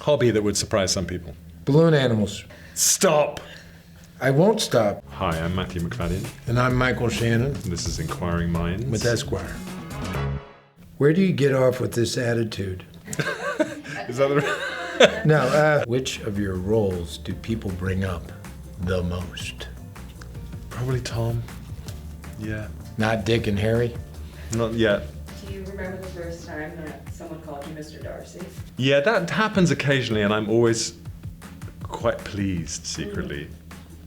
Hobby that would surprise some people. Balloon animals. Stop! I won't stop. Hi, I'm Matthew Macfadyen. And I'm Michael Shannon. This is Inquiring Minds. With Esquire. Where do you get off with this attitude? Is that the... No, which of your roles do people bring up the most? Probably Tom. Yeah. Not Dick and Harry? Not yet. Do you remember the first time that someone called you Mr. Darcy? Yeah, that happens occasionally, and I'm always quite pleased secretly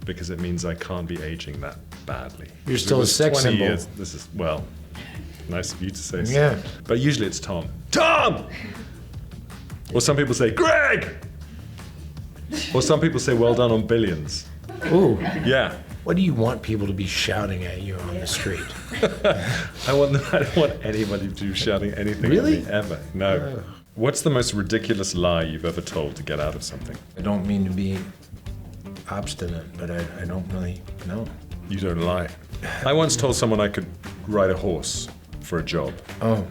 because it means I can't be aging that badly. You're still a sex 20 symbol. years. This is, well, nice of you to say so. Yeah. But usually it's Tom. Tom! Or some people say, Greg! Or some people say, well done on Billions. Ooh. Yeah. What do you want people to be shouting at you on the street? I don't want anybody to be shouting anything Really? at me, ever. No. What's the most ridiculous lie you've ever told to get out of something? I don't mean to be obstinate, but I don't really know. You don't lie. I once told someone I could ride a horse for a job, Oh.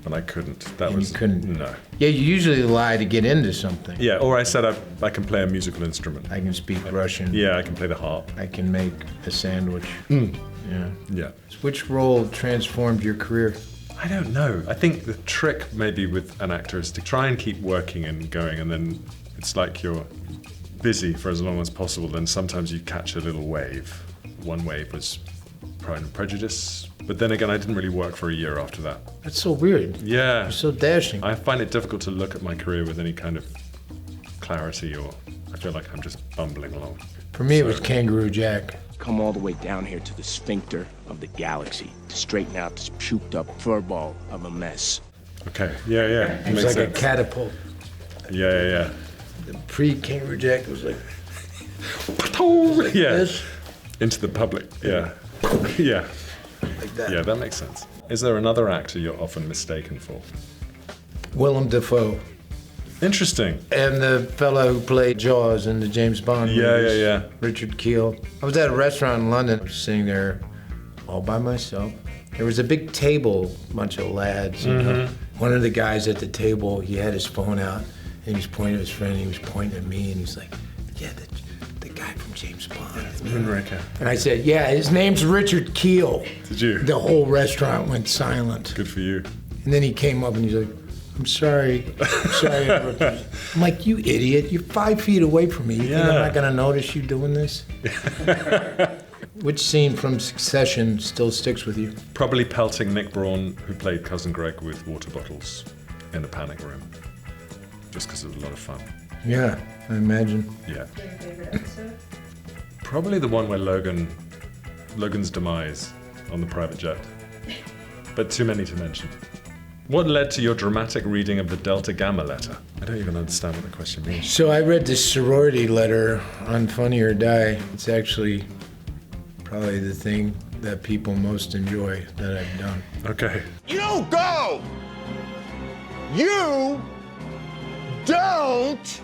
and I couldn't. That And was you couldn't? No. Yeah, you usually lie to get into something. Yeah, or I said I can play a musical instrument. I can speak Russian. Yeah, I can play the harp. I can make a sandwich. Yeah. Yeah. Which role transformed your career? I don't know. I think the trick maybe with an actor is to try and keep working and going, and then it's like you're busy for as long as possible, then sometimes you catch a little wave. One wave was Pride and Prejudice, but then again I didn't really work for a year after that. That's so weird. Yeah. You're so dashing. I find it difficult to look at my career with any kind of clarity, or I feel like I'm just bumbling along. For me, it was Kangaroo Jack. Come all the way down here to the sphincter of the galaxy to straighten out this puked up furball of a mess. Okay, yeah. It was Makes like sense. a catapult. Yeah. The pre-Kangaroo Jack was like Yeah. this, Into the public, yeah. Yeah. like that. Yeah, that makes sense. Is there another actor you're often mistaken for? Willem Dafoe. Interesting. And the fellow who played Jaws in the James Bond movies. Yeah. Richard Keel. I was at a restaurant in London, I was sitting there all by myself. There was a big table, bunch of lads. You know. One of the guys at the table, he had his phone out, and he was pointing at his friend, and he was pointing at me, and he's like, yeah, the guy from James Bond. Moonraker. And I said, yeah, his name's Richard Keel. Did you? The whole restaurant went silent. Good for you. And then he came up and he's like, I'm sorry. I'm like, you idiot. You're 5 feet away from me. You think I'm Yeah. not going to notice you doing this? Which scene from Succession still sticks with you? Probably pelting Nick Braun, who played Cousin Greg, with water bottles in the panic room. Just because it was a lot of fun. Yeah, I imagine. Yeah. Your favorite episode? Probably the one where Logan's demise on the private jet. But too many to mention. What led to your dramatic reading of the Delta Gamma letter? I don't even understand what the question means. So I read this sorority letter on Funny or Die. It's actually probably the thing that people most enjoy that I've done. Okay. You don't go! You don't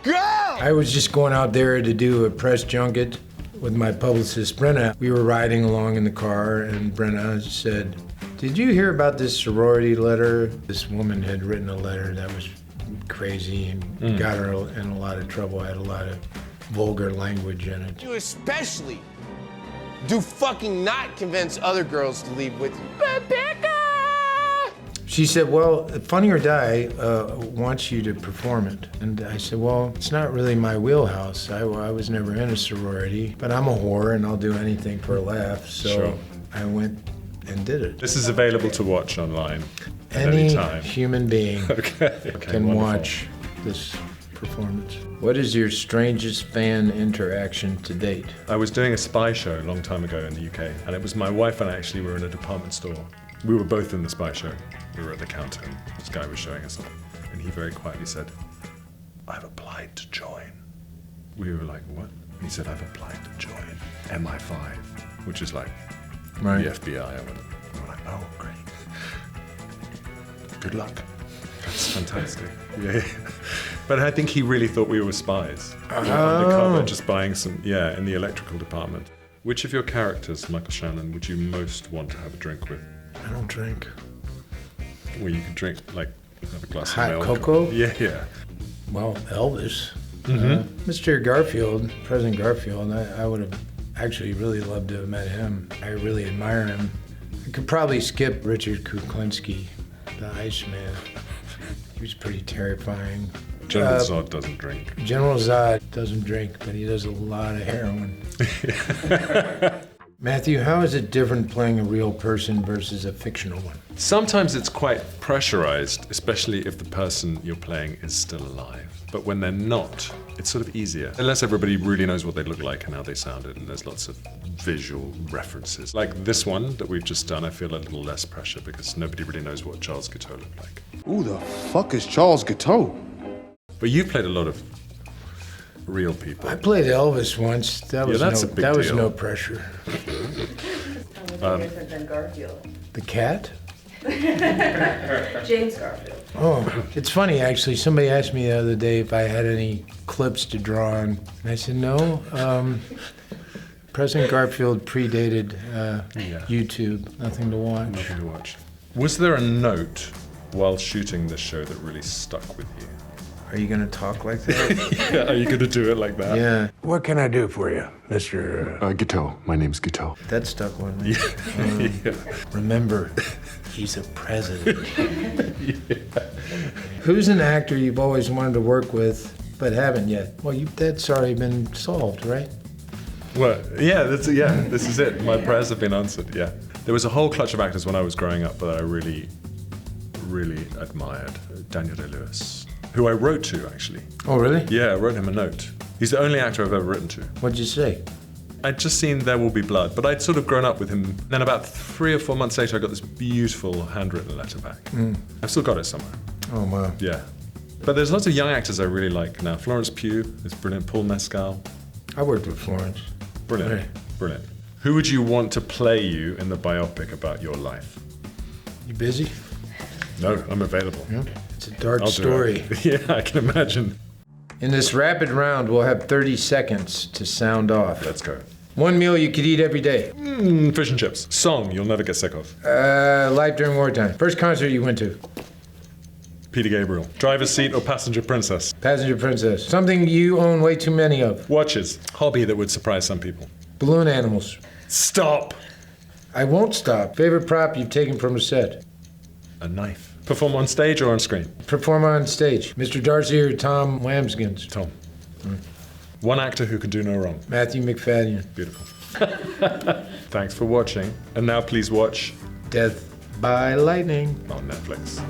go! I was just going out there to do a press junket with my publicist, Brenna. We were riding along in the car, and Brenna said, did you hear about this sorority letter? This woman had written a letter that was crazy and got her in a lot of trouble, had a lot of vulgar language in it. You especially do fucking not convince other girls to leave with you. She said, well, Funny or Die wants you to perform it. And I said, well, it's not really my wheelhouse. I was never in a sorority, but I'm a whore and I'll do anything for a laugh. So Sure. I went and did it. This is available to watch online at Any any time. human being Okay, can wonderful. watch this performance. What is your strangest fan interaction to date? I was doing a spy show a long time ago in the UK, and it was my wife and I actually were in a department store. We were both in the spy show. We were at the counter, and this guy was showing us something, and he very quietly said, I've applied to join. We were like, what? And he said, I've applied to join MI5, which is like Right. the FBI or whatever. And we're like, oh, great. Good luck. That's fantastic. Yeah. But I think he really thought we were spies. We were undercover, just buying some, in the electrical department. Which of your characters, Michael Shannon, would you most want to have a drink with? I don't drink. Where you could drink, like, have a glass Hot of milk. cocoa? Yeah. Well, Elvis. Mr. Garfield, President Garfield, I would have actually really loved to have met him. I really admire him. I could probably skip Richard Kuklinski, the Iceman. He was pretty terrifying. General Zod doesn't drink. General Zod doesn't drink, but he does a lot of heroin. Matthew, how is it different playing a real person versus a fictional one? Sometimes it's quite pressurized, especially if the person you're playing is still alive. But when they're not, it's sort of easier. Unless everybody really knows what they look like and how they sounded, and there's lots of visual references. Like this one that we've just done, I feel a little less pressure because nobody really knows what Charles Guiteau looked like. Who the fuck is Charles Guiteau? But you played a lot of real people. I played Elvis once. That was that's a big that was deal. no pressure. How much different than Garfield? The cat? James Garfield. Oh, it's funny actually. Somebody asked me the other day if I had any clips to draw on, and I said no. President Garfield predated YouTube. Nothing to watch. Nothing to watch. Was there a note while shooting this show that really stuck with you? Are you gonna talk like that? Yeah, are you going to do it like that? Yeah. What can I do for you, Mr. Guiteau. My name's Guiteau. That stuck with me. Remember, he's a president. Who's an actor you've always wanted to work with but haven't yet? Well, that's already been solved, right? Well, this is it. My prayers have been answered, yeah. There was a whole clutch of actors when I was growing up that I really, really admired. Daniel Day-Lewis, who I wrote to, actually. Oh, really? Yeah, I wrote him a note. He's the only actor I've ever written to. What'd you say? I'd just seen There Will Be Blood, but I'd sort of grown up with him. Then about 3 or 4 months later, I got this beautiful handwritten letter back. I've still got it somewhere. Oh, wow. Yeah. But there's lots of young actors I really like now. Florence Pugh is brilliant. Paul Mescal. I worked with Florence. Brilliant. Right. Brilliant. Who would you want to play you in the biopic about your life? You busy? No, I'm available. Yeah. It's a dark I'll do story. it. Yeah, I can imagine. In this rapid round, we'll have 30 seconds to sound off. Let's go. One meal you could eat every day. Fish and chips. Song you'll never get sick of. Life during wartime. First concert you went to. Peter Gabriel. Driver's seat or passenger princess. Passenger Princess. Something you own way too many of. Watches. Hobby that would surprise some people. Balloon animals. Stop. I won't stop. Favorite prop you've taken from a set. A knife. Perform on stage or on screen? Perform on stage. Mr. Darcy or Tom Lambskins? Tom. One actor who can do no wrong. Matthew Macfadyen. Beautiful. Thanks for watching. And now please watch Death by Lightning. on Netflix.